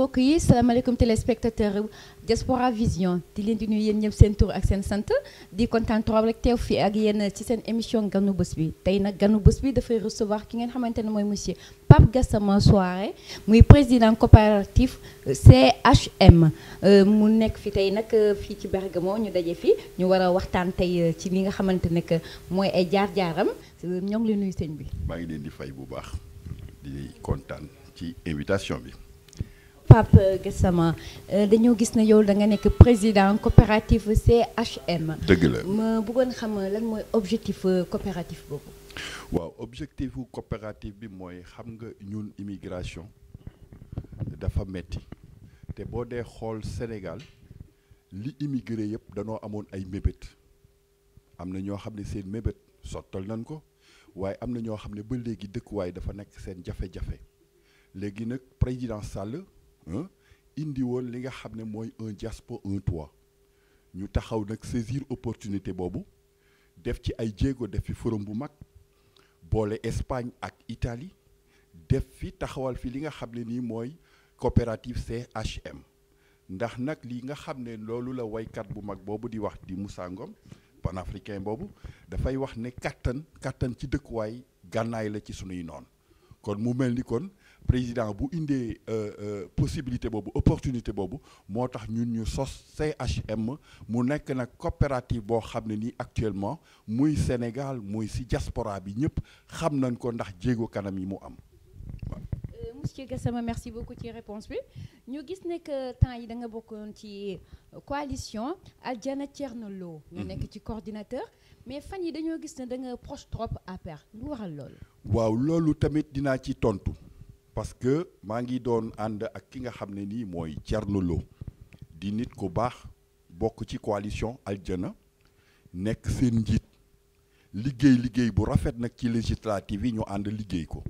mbokk yi salaamaaleykum téléspectateur Diaspora Vision di leen di nuyu yéen ñëpp seen tur ak seen sant di kontaan trop rek teew fii ak yéen ci seen émission ganu bés bi tey nag ganu bés bi dafay recevoir ki ngeen xamante ne mooy monsieur Pape Gassama Souaré muy président coopératif CHM mu nekk fi tey nag fii ci Bergamo ñu daje fi ñu war a waxtaan tey ci li nga xamante ne que mooy ay jaar-jaaram ñoo ngi leen nuyu sëñ bi. maa ngi leen di fay bu baax di kontaan ci invitation bi. Pape Gassama dañoo gis ne yow da nga nekk président coopérative CHM. dëgg la ma bëggoon xam lan mooy objectif coopérative boobu. waaw objectif coopérative bi mooy xam nga ñun immigration dafa metti te boo dee xool Sénégal li immigré yëpp danoo amoon ay mébét am na ñoo xam ne seen mébét sottal nañ ko waaye am na ñoo xam ne ba léegi dëkkuwaay dafa nekk seen jafe-jafe léegi nag président Sall indi woon li nga xam ne mooy un diaspora un toit ñu taxaw nag saisir opportunité boobu def ci ay jéego def fi forum bu mag boole Espagne ak Italie def fi taxawal fi li nga xam ne nii mooy coopérative CHM ndax nag li nga xam ne loolu la waykat bu mag boobu di wax di Moussa Ngom panafricain boobu dafay wax ne kattan ci dëkkuwaay gànnaay la ci sunuy noon kon mu mel ni kon président bu indee possibilité boobu opportunité boobu moo tax ñun ñu sos CHM mu nekk nag coopérative boo xam ne nii actuellement muy Sénégal muy ci diaspora bi ñëpp xam nañ ko ndax jéego kanam yi mu am. Monsieur Gassama merci beaucoup ci réponse bi ñu gis ne que temps yi da nga bokkoon ci coalition Aljana Thierno Lo nga nekk ci coordinateur mais fan yi dañoo gis ne da nga proche trop APR lu waral loolu. waaw loolu tamit dinaa ci tontu parce que maa ngi doon ànd ak ki nga xam ne nii mooy Thierno Lo di nit ku baax bokk ci coalition Aljana nekk seen njiit liggéey bu rafet nag ci législative yi ñu ànd liggéey ko.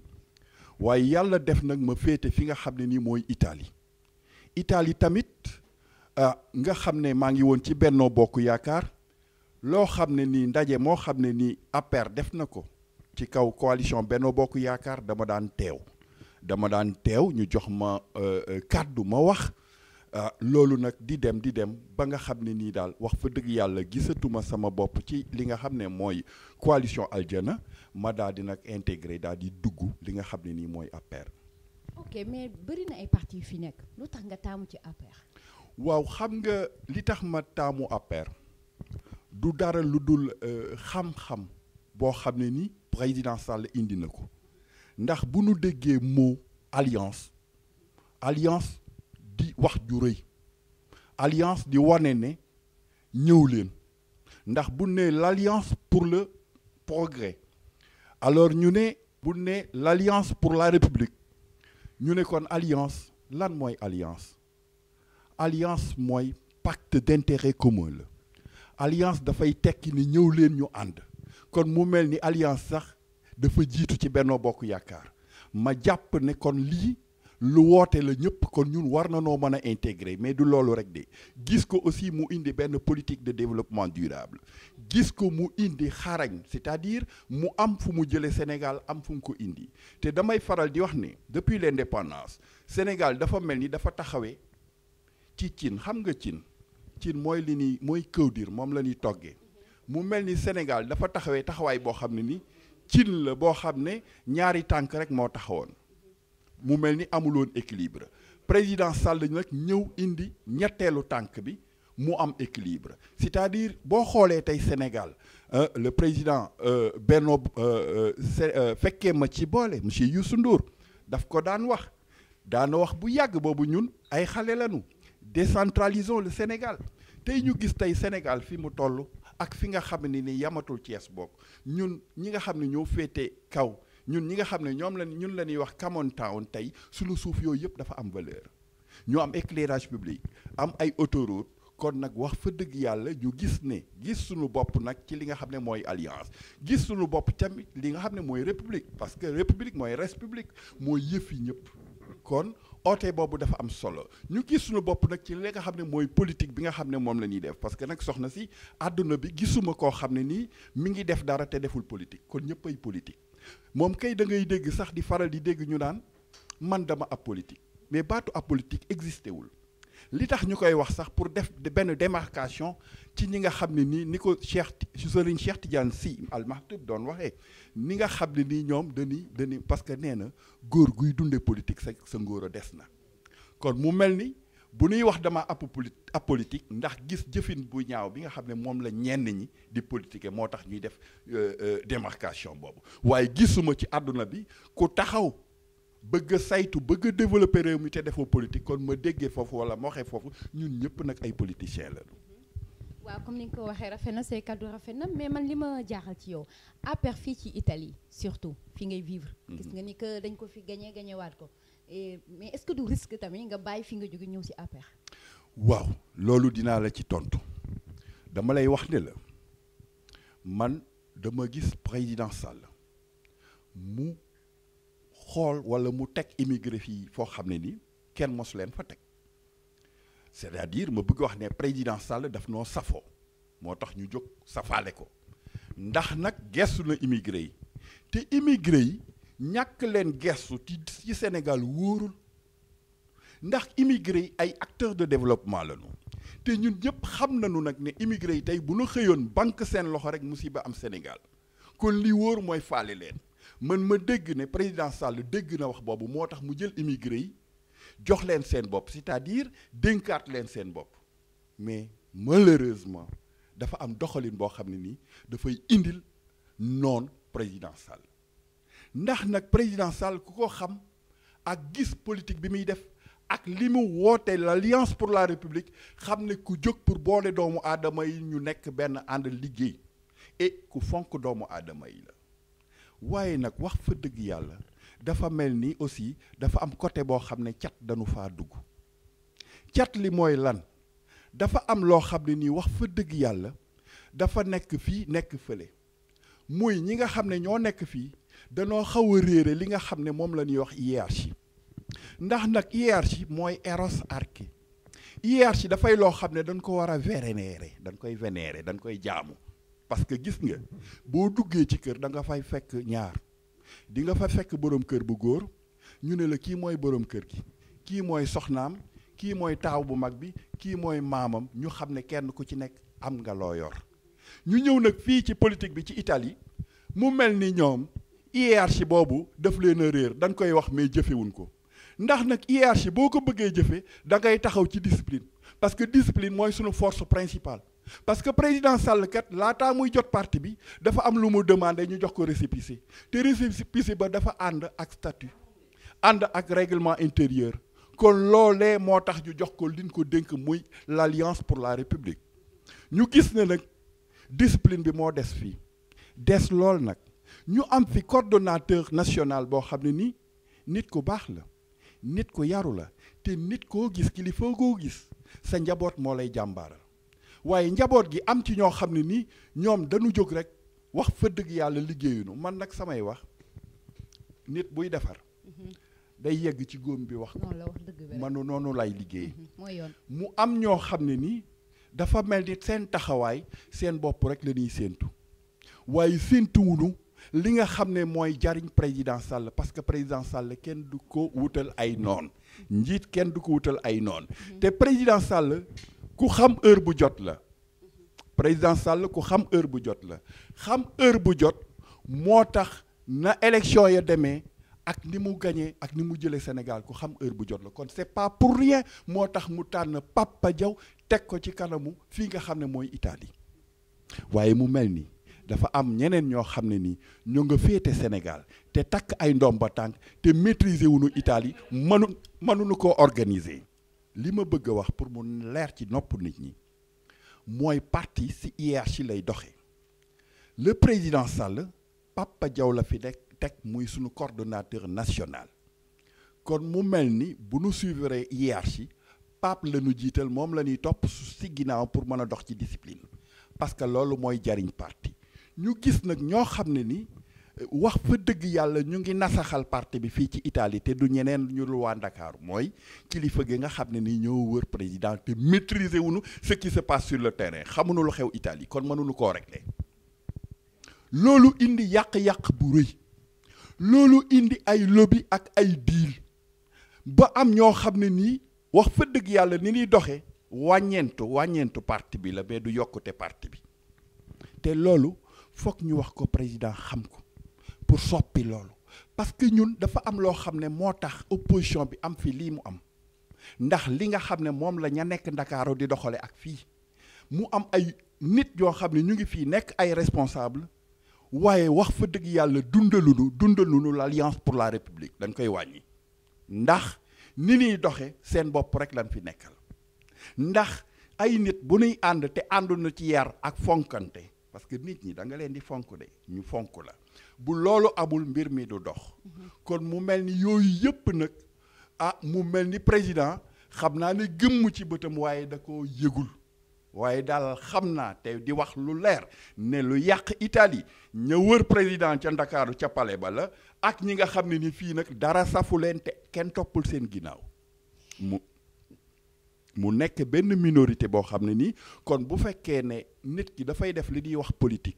waaye yàlla def nag ma féete fi nga xam ne nii mooy Italie tamit nga xam ne maa ngi woon ci Benno Bokk Yaakaar loo xam ne nii ndaje moo xam ne nii APR def na ko ci kaw coalition Benno Bokk Yaakaar dama daan teew ñu jox ma kàddu ma wax loolu nag di dem ba nga xam ne nii daal wax fa dëgg yàlla gisatuma sama bopp ci li nga xam ne mooy coalition Aljana ma daal di nag intégré daal di dugg li nga xam ne nii mooy APR. ok mais bëri na ay parti yu fi nekk lu tax nga taamu ci APR. waaw xam nga li tax ma taamu APR du dara lu dul xam-xam boo xam ne ni président Sall indi na ko ndax bu nu déggee mot alliance di wax ju rëy alliance di wane ne ñëw leen ndax bu ne l'alliance pour le progrès alors ñu ne bu ne l'alliance pour la république ñu ne kon alliance lan mooy alliance mooy pacte d'intérêt commun la alliance dafay tekki ni ñëw leen ñu ànd kon mu mel ni alliance sax dafa jiitu ci Benno Bokk Yaakaar ma jàpp ne kon lii lu woote la ñëpp kon ñun war na noo mën a intégrer mais du loolu rek de gis ko aussi mu indi benn politique de développement durable gis ko mu indi xarañ c'est-à-dire mu am fu mu jële Sénégal am fu mu ko indi te damay faral di wax ne depuis l'indépendance Sénégal dafa mel ni dafa taxawee ci cin xam nga cin mooy këwdir moom la ñuy toggee mu mel ni Sénégal dafa taxawee taxawaay boo xam ne ni cin la boo xam ne ñaari tànk rek moo taxawoon mu mel ni amuloon équilibre président Sall nag ñëw indi ñetteelu tànk bi mu am équilibre c'est-à-dire boo xoolee tey Sénégal le président Benno fekkee ma ci boole monsieur Youssou Ndour daf ko daan wax bu yàgg boobu ñun ay xale lañu décentralisons le Sénégal tey ñu gis tey Sénégal fi mu toll ak fi nga xam ne ni yamatul Thiès bokk ñun ñi nga xam ne ñoo féete kaw ñun ñi nga xam ne ñun la ñuy wax Common Town tey suñu suuf yooyu yëpp dafa am valeur ñu am éclairage public am ay autoroute kon nag wax fa dëgg yàlla ñu gis suñu bopp nag ci li nga xam ne mooy alliance gis suñu bopp tamit li nga xam ne mooy république parce que république mooy res public mooy yëfi ñëpp kon oote boobu dafa am solo ñu gis suñu bopp nag ci li nga xam ne mooy politique bi nga xam ne moom la ñuy def parce que nag soxna si àdduna bi gisuma koo xam ne nii mi ngi def dara te deful politique kon ñëpp ay politique moom kay da ngay dégg sax di faral di dégg ñu naan man dama ab politique mais baatu apolitique existé wul li tax ñu koy wax sax pour def benn démarcation ci ñi nga xam ne nii ni ko Serigne Cheikh Tidiane Sy Al Maktoum doon waxee ni nga xam ne nii ñoom dañuy parce que nee na góor guy dundee politique sa ngóor a des na kon mu mel ni bu ñuy wax dama apolitique ndax gis jëfin bu ñaaw bi nga xam ne moom la ñenn ñi di politique moo tax ñuy def démarcation boobu waaye gisuma ci àdduna bi ku taxaw bëgg a saytu bëgg a développer réew mi te defoo politique kon ma déggee foofu wala ma waxee foofu ñun ñëpp nag ay politiciens la. waaw comme ni nga ko waxee rafet na say kàddu rafet na mais man li ma jaaxal ci yow APR fii ci Italie surtout fi ngay vivre. gis nga ni que dañ ko fi gañewaat ko mais est-ce que du risque tamit nga bàyyi fi nga jóge ñëw ci APR. waaw loolu dinaa la ci tontu dama lay wax ne la man dama gis président Sall mu xool wala mu teg immigré fii foo xam ne ni kenn mosu leen fa teg c'est-à-dire ma bëgg wax ne président Sall daf noo safoo moo tax ñu jóg safaale ko ndax nag gestu na immigré yi te immigré yi ñàkk leen gestu ci Sénégal wóorul ndax immigré yi ay acteurs de développement lañu te ñun ñëpp xam nañu nag ne immigré yi tey bu ñu xëyoon banque seen loxo rek musiba am Sénégal kon li wóor mooy faale leen man ma dégg ne président Sall dégg na wax boobu moo tax mu jël immigré yi jox leen seen bopp c'est-à-dire dénkaat leen seen bopp mais malheureusement dafa am doxalin boo xam ne nii dafay indil noon président Sall ndax nag président Sall ku ko xam ak gis politique bi muy def ak li mu woote l'Alliance pour la République xam ne ku jóg pour boole doomu aadama yi ñu nekk benn ànd liggéey et ku fonk doomu aadama yi la waaye nag wax fa dëgg yàlla dafa mel ni aussi dafa am côté boo xam ne cat dañu faa dugg cat li mooy lan dafa am loo xam ne nii wax fa dëgg yàlla dafa nekk fii nekk fële muy ñi nga xam ne ñoo nekk fii danoo xaw a réere li nga xam ne moom la ñuy wax hiérarchie ndax nag hiérarchie mooy eros archi hiérarchie dafay loo xam ne dañ ko war a vénérer dañ koy jaamu parce que gis nga boo duggee ci kër da nga fay fekk ñaar di nga fa fekk boroom kër bu góor ñu ne la kii mooy boroom kër gi kii mooy soxnaam kii mooy taaw bu mag bi kii mooy maamam ñu xam ne kenn ku ci nekk am nga loo yor ñu ñëw nag fii ci politique bi ci Italie mu mel ni ñoom hiérarchie boobu daf leen a réer dañ koy wax mais jëfewuñ ko ndax nag hiérarchie boo ko bëggee jëfe da ngay taxaw ci discipline parce que discipline mooy suñu force principale parce que président Sall kat laataa muy jot parti bi dafa am lu mu demandé ñu jox ko récépissé te récépissé ba dafa ànd ak statut ànd ak règlement intérieur kon loolee moo tax ñu jox ko liñ ko dénk muy l'Alliance pour la République ñu gis ne nag discipline bi moo des fii des lool nag ñu am fi coordonnateur national boo xam ne nii nit ku baax la nit ku yaru la te nit koo gis kilifa koo gis sa njaboot moo lay jàmbaaral waaye njaboot gi am ci ñoo xam ne nii ñoom dañu jóg rek wax fa dëgg yàlla liggéeyuñu man nag samay wax nit buy defar day yegg ci góom bi wax manu noonu lay liggéey mu am ñoo xam ne nii dafa mel ni seen taxawaay seen bopp rek la ñuy séentu waaye séentuwuñu li nga xam ne mooy jariñ président Sall parce que président Sall kenn du ko wutal ay noon njiit kenn du ko wutal ay noon te président Sall ku xam heure bu jot la président Sall ku xam heure bu jot la xam heure bu jot moo tax na élection ya demee ak ni mu gañee ak ni mu jëlee Sénégal ku xam heure bu jot la kon c'est pas pour rien moo tax mu tànn Papa Diaw teg ko ci kanamu fii nga xam ne mooy Italie waaye mu mel ni dafa am ñeneen ñoo xam ne nii ñoo nga féete Sénégal te takk ay ndomba tànk te maîtriser wuñu Italie mënuñu koo organiser li ma bëgg a wax pour mu leer ci nopp nit ñi mooy parti ci hiérarchie lay doxe le président Sall Papa Diaw la fi teg muy suñu coordonnateur national kon mu mel ni bu nu suivre hiérarchie Pape la ñu jiital moom la ñuy topp ci ginnaaw pour mën a dox ci discipline parce que loolu mooy jariñ parti ñu gis nag ñoo xam ne ni wax fa dëgg yàlla ñu ngi nasaxal parti bi fii ci Italie te du ñeneen ñu lu waa Ndakaaru mooy kilifa gi nga xam ne ni ñoo wër président te maîtriser wuñu ce qui se passe sur le terrain xamuñu lu xew Italie kon mënuñu koo régler loolu indi yàq-yàq bu rëy loolu indi ay lobby ak ay deal ba am ñoo xam ne nii wax fa dëgg yàlla ni ñuy doxee wàññeentu parti bi la mais du yokkute parti bi te loolu foog ñu wax ko président xam ko pour soppi loolu parce que ñun dafa am loo xam ne moo tax opposition bi am fi lii mu am ndax li nga xam ne moom la ña nekk Ndakaaru di doxale ak fii mu am ay nit yoo xam ne ñu ngi fii nekk ay responsable waaye wax fa dëgg yàlla dundalunu l'Alliance pour la République dañ koy wàññi ndax ni ñuy doxe seen bopp rek lañ fi nekkal ndax ay nit bu ñuy ànd te àndu na ci yar ak fonkante parce que nit ñi da nga leen di fonk de ñu fonk la bu loolu amul mbir mi du dox kon mu mel ni yooyu yëpp nag mu mel ni président xam naa ne gëmm ci bëtam waaye da ko yëgul waaye daal xam naa te di wax lu leer ne lu yàq Italie ña wër président ca Ndakaaru ca palais ba la ak ñi nga xam ne ni fii nag dara safu leen te kenn toppul seen ginnaaw mu nekk benn minorité boo xam ne nii kon bu fekkee ne nit ki dafay def li ñuy wax politique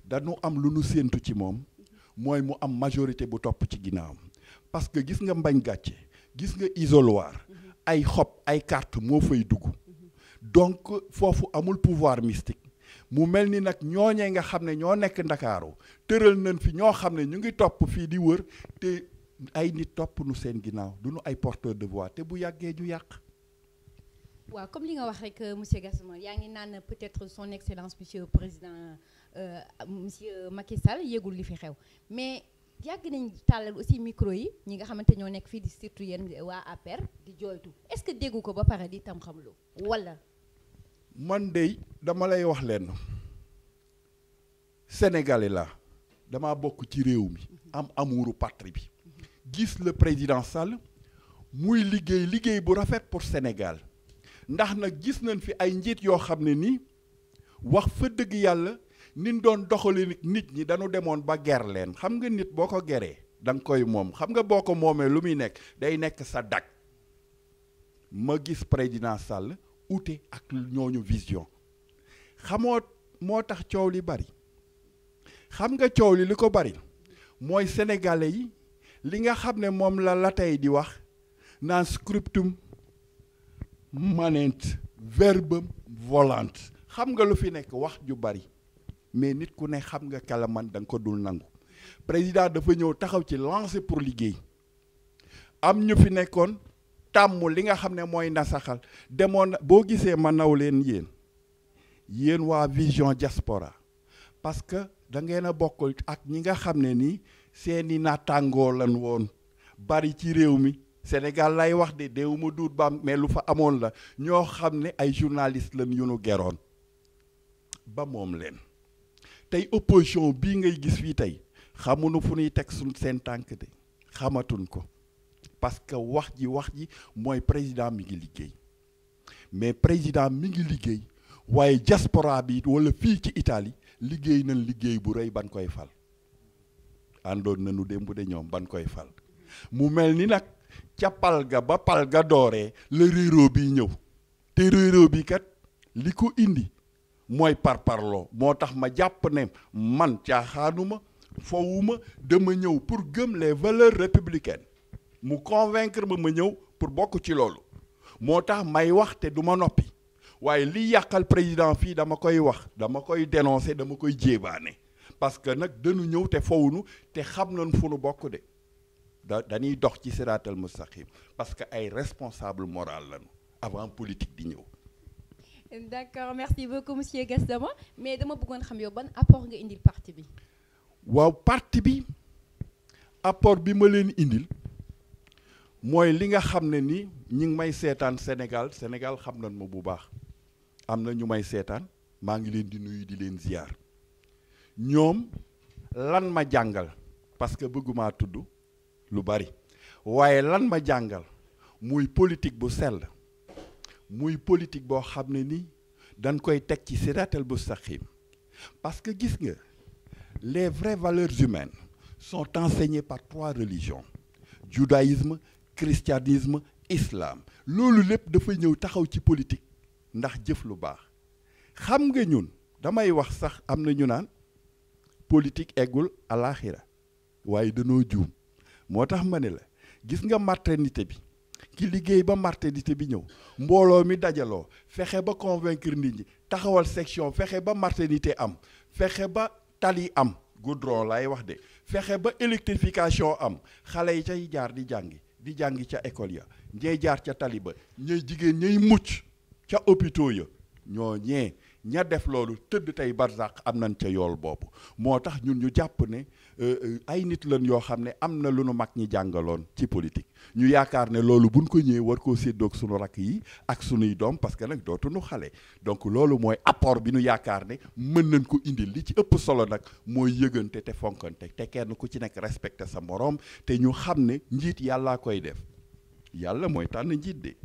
dañu am lu nu séentu ci moom mooy mu am majorité bu topp ci ginnaawam parce que gis nga mbañ gàcce gis nga isoloir ay xob ay carte moo fay dugg donc foofu amul pouvoir mystique mu mel ni nag ñooñee nga xam ne ñoo nekk Ndakaaru tëral nañ fi ñoo xam ne ñu ngi topp fii di wër te ay nit topp nu seen ginnaaw du nu ay porteur de voix te bu yàggee ñu yàq. waaw comme li nga wax rek monsieur Gassama yaa ngi naan peut-être son excellence monsieur président monsieur Macky Sall yëgul li fi xew mais yàgg nañ tàllal aussi micro yi ñi nga xamante ñoo nekk fii di surtout yéen waa APR di jooytu est-ce que déggu ko ba pare di tam xam lu wala. man de dama lay wax leen Sénégalais la dama bokk ci réew mi am amuuru patrie bi gis le président Sall muy liggéey bu rafet pour Sénégal ndax nag gis nañ fi ay njiit yoo xam ne nii wax fa dëgg yàlla nin doon doxali nit ñi dañu demoon ba ger leen xam nga nit boo ko geree da nga koy moom xam nga boo ko moomee lu muy nekk day nekk sa dag ma gis président Sall ute ak ñooñu vision xamoo moo tax coow li bari xam nga coow li ko bari mooy sénégalais yi li nga xam ne moom la tey di wax naan scriptum manent verbum volant xam nga lu fi nekk wax ju bari mais nit ku ne xam nga kala man da nga ko dul nangu président dafa ñëw taxaw ci lancer pour liggéey am ñu fi nekkoon tàmm li nga xam ne mooy nasaxal demoon boo gisee ma naw leen yéen waa vision diaspora parce que da ngeen a bokkul ak ñi nga xam ne nii seeni nattangoo lan woon bari ci réew mi Sénégal lay wax de déewuma duut baam mais lu fa amoon la ñoo xam ne ay journaliste lan yu nu geroon ba moom leen tey opposition bii ngay gis fii tey xamuñu fu ñuy teg suñ seen tànk de xamatuñ ko parce que wax ji mooy président mi ngi liggéey mais président mi ngi liggéey waaye diaspora bi wala fii ci Italie liggéey nañ liggéey bu rëy ban koy fal àndoon nañu démb de ñoom ban koy fal mu mel ni nag ca pal ga ba pal ga dooree la réeroo bi ñëw te réeroo bi kat li ko indi mooy parparloo moo tax ma jàpp ne man caaxaanuma fowuma dama ñëw pour gëm les valeurs républicaines mu convaincre ma ñëw pour bokk ci loolu moo tax may wax te du ma noppi waaye li yàqal président fii dama koy wax dama koy dénoncer dama koy jéebaane parce que nag dañu ñëw te fowunu te xam nañ fu nu bokk de dañuy dox ci siraatal mustaqim parce que ay responsable moral lañu avant politique di ñëw. D'accord, merci beaucoup monsieur Gassama mais dama bëggoon xam yow ban apport nga indil parti bi. waaw parti bi apport bi ma leen indil mooy li nga xam ne ni ñi ngi may seetaan Sénégal xam nañ ma bu baax am na ñu may seetaan maa ngi leen di nuyu di leen ziar ñoom lan ma jàngal parce que bëgguma tudd lu bari waaye lan ma jàngal muy politique bu sell muy politique boo xam ne ni dañ koy teg ci siraatal mustaqim parce que gis nga les vraies valeurs humaines sont enseignées par 3 religions judaïsme christianisme islam loolu lépp dafa ñëw taxaw ci politique ndax jëf lu baax xam nga ñun damay wax sax am na ñu naan politique eggul àlaxira waaye danoo juum moo tax ma ne la gis nga maternité bi ki liggéey ba maternité bi ñëw mbooloo mi dajaloo fexe ba convaincre nit ñi taxawal section fexe ba maternité am fexe ba tali am goudron lay wax de fexe ba électrification am xale yi cay jaar di jàngi ca école ya ñay jaar ca tali ba ñay jigéen ñay mucc ca hôpitaux ya ñoo ñee ña def loolu tëdd tey barzaq am nañ ca yool boobu moo tax ñun ñu jàpp ne ay nit lañ yoo xam ne am na lu nu mag ñi jàngaloon ci politique ñu yaakaar ne loolu buñ ko ñëwee war koo séddoog sunu rakk yi ak sunuy doom parce que nag dootuñu xale donc loolu mooy apport bi nu yaakaar ne mën nañ ko indil li ci ëpp solo nag mooy yëgante te fonkante te kenn ku ci nekk respecté sa moroom te ñu xam ne njiit yàllaa koy def yàlla mooy tànn njiit de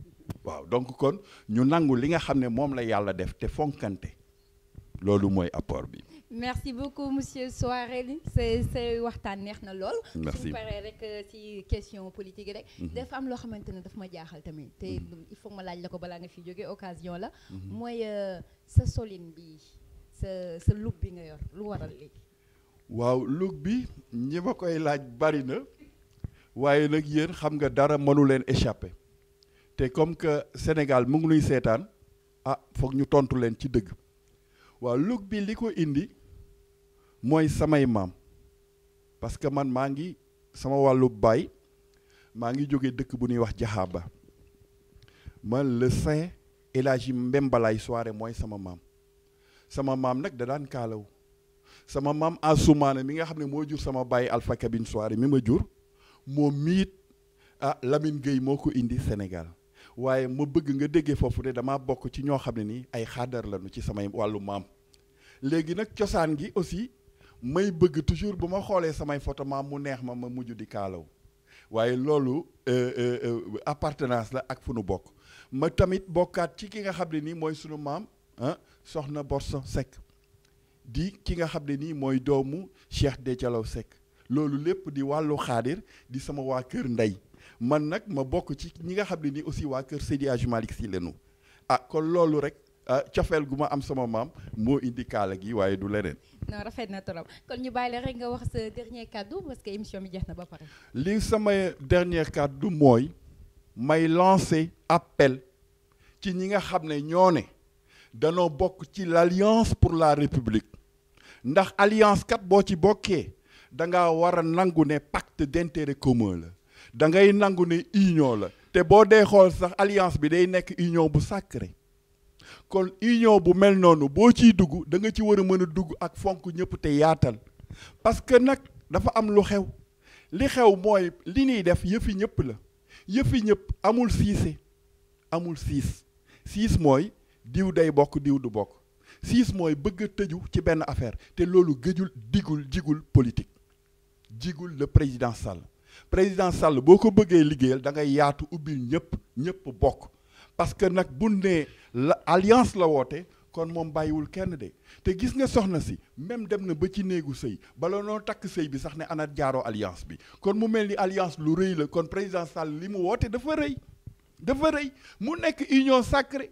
waaw donc kon ñu nangu li nga xam ne moom la yàlla def te fonkante loolu mooy apport bi. merci beaucoup monsieur Souaré say waxtaan neex na lool. merci suñu paree rek ci question politique yi rek. dafa am loo xamante ne daf ma jaaxal tamit. te il faut ma laaj la ko balaa nga fi jóge occasion la. mooy sa solin bi sa look bi nga yor lu waral léegi. waaw look bi ñi ma koy laaj bari na waaye nag yéen xam nga dara mënu leen échapper te comme que Sénégal mu ngi nuy seetaan foog ñu tontu leen ci dëgg. waaw look bi li ko indi mooy samay maam parce que man maa ngi sama wàllu baay maa ngi jóge dëkk bu ñuy wax Jaxaaba man le Saint El Hadji Mbembalaay Souaré mooy sama maam nag da daan kaalaw sama maam Asumaane mi nga xam ne moo jur sama baay Alpha Kabine Souaré mi ma jur moom miit Lamine Gueye moo ko indi Sénégal waaye ma bëgg nga déggee foofu de dama bokk ci ñoo xam ne nii ay xaadar lañu ci samay wàllu maam léegi nag cosaan gi aussi may bëgg toujours bu ma xoolee samay photo maam mu neex ma mujj di kaalaw waaye loolu appartenance la ak fu nu bokk ma tamit bokkaat ci ki nga xam ne nii mooy sunu maam soxna Borso Seck di ki nga xam ne nii mooy doomu Cheikh Déthialaw Seck loolu lépp di wàllu xaadir di sama waa kër ndey man nag ma bokk ci ñi nga xam ne ni aussi waa kër Seydi Hadji Malick Sy lenu kon loolu rek cofeel gu ma am sama maam moo indi kaala gi waaye du leneen. non rafet na trop kon ñu bàyyi la rek nga wax sa dernier kàddu parce que émission bi jeex na ba pare. li sama dernier kàddu mooy may lancer appel ci ñi nga xam ne ñoo ne danoo bokk ci l'Alliance pour la République ndax alliance kat boo ci bokkee da ngaa war a nangu ne pacte d'intérêt commun la. da ngay nangu ne union la te boo dee xool sax alliance bi day nekk union bu sacré kon union bu mel noonu boo ciy dugg da nga ci war a mën a dugg ak fonk ñëpp te yaatal parce que nag dafa am lu xew li xew mooy li ñuy def yëfi ñëpp la yëfi ñëpp amul siis mooy diw day bokk diw du bokk siis mooy bëgg a tëju ci benn affaire te loolu jigul politique jigul le président Sall boo ko bëggee liggéeyal da ngay yaatu ubbil ñëpp bokk parce que nag bu ne la alliance la woote kon moom bàyyiwul kenn de te gis nga soxna si même dem na ba ci néegu sëy bala noo takk sëy bi sax ne ana jaaroo alliance bi kon mu mel ni alliance lu rëy la kon président Sall li mu woote dafa rëy mu nekk union sacrée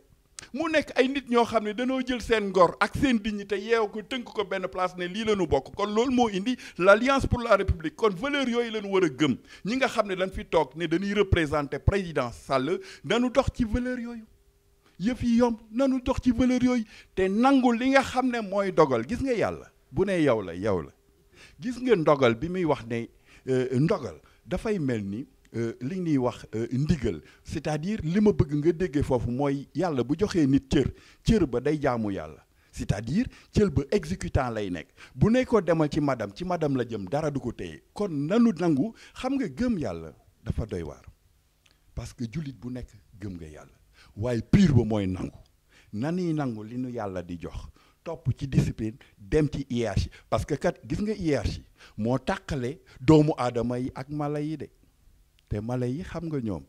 mu nekk ay nit ñoo xam ne dañoo jël seen ngor ak seen dignité yeew ko tënk ko benn place ne lii la ñu bokk kon loolu moo indi l'Alliance pour la République kon valeur yooyu la ñu war a gëm ñi nga xam ne dañ fi toog ne dañuy représenter président Sall dañu dox ci valeur yooyu yëf yi yomb nañu dox ci valeur yooyu te nangu li nga xam ne mooy dogal gis nga yàlla bu ne yow la gis nga ndogal bi muy wax ne ndogal dafay mel ni li ñuy wax ndigal c'est-à-dire li ma bëgg nga déggee foofu mooy yàlla bu joxee nit cër ba day jaamu yàlla c'est-à-dire cër ba exécutant lay nekk bu ne ko demal ci madame la jëm dara du ko téye kon nanu nangu xam nga gëm yàlla dafa doy waar parce que jullit bu nekk gëm nga yàlla waaye pire ba mooy nanuy nangu li nu yàlla di jox topp ci discipline dem ci hiérarchie parce que kat gis nga hiérarchie moo tàqale doomu aadama yi ak mala yi de te mala yi xam nga ñoom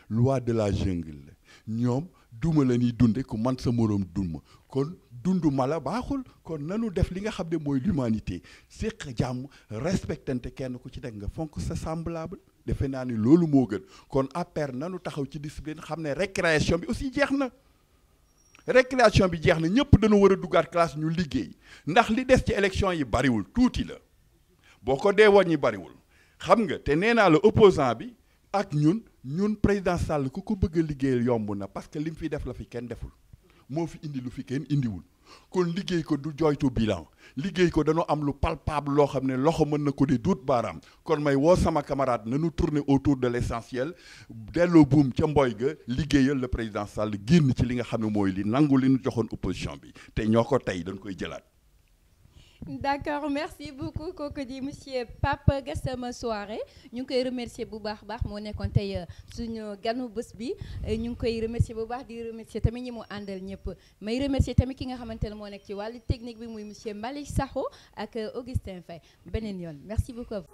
loi de la jungle la ñoom duma la ñuy dunde ku man sa moroom duma kon dundu mala baaxul kon nanu def li nga xam ne mooy l'humanité séq jàmm respectante kenn ku ci nekk nga fonk sa semblable defe naa ni loolu moo gën kon APR nanu taxaw ci discipline xam ne récréation bi aussi jeex na ñëpp dañu war a duggaat classe ñu liggéey ndax li des ci élection yi bariwul tuuti la boo ko dee wàññi bariwul xam nga te nee naa la opposant bi ak ñun ñun président Sall ku ko bëgg a liggéeyal yomb na parce que li mu fi def la fi kenn deful moo fi indi lu fi kenn indiwul kon liggéey ko du jooytu bilan liggéey ko dañoo am lu palpable loo xam ne loxo mën na ko di duut baaraam kon may woo sama camarade nañu tourner autour de l'essentiel delloo buum ca mboy ga liggéeyal le président Sall génn ci li nga xam ne mooy li nangu li ñu joxoon opposition bi te ñoo ko tey dañ koy jëlaat. D'accord, merci beaucoup kooku di monsieur Pape Gassama Souaré ñu ngi koy remercier bu baax baax moo nekkoon tey suñu ganu bés bi ñu ngi koy remercier bu baax di remercier tamit ñi mu àndal ñëpp may remercier tamit ki nga xamante ne moo nekk ci wàllu technique bi muy monsieur Malick Sakho ak Augustin Faye beneen yoon merci beaucoup.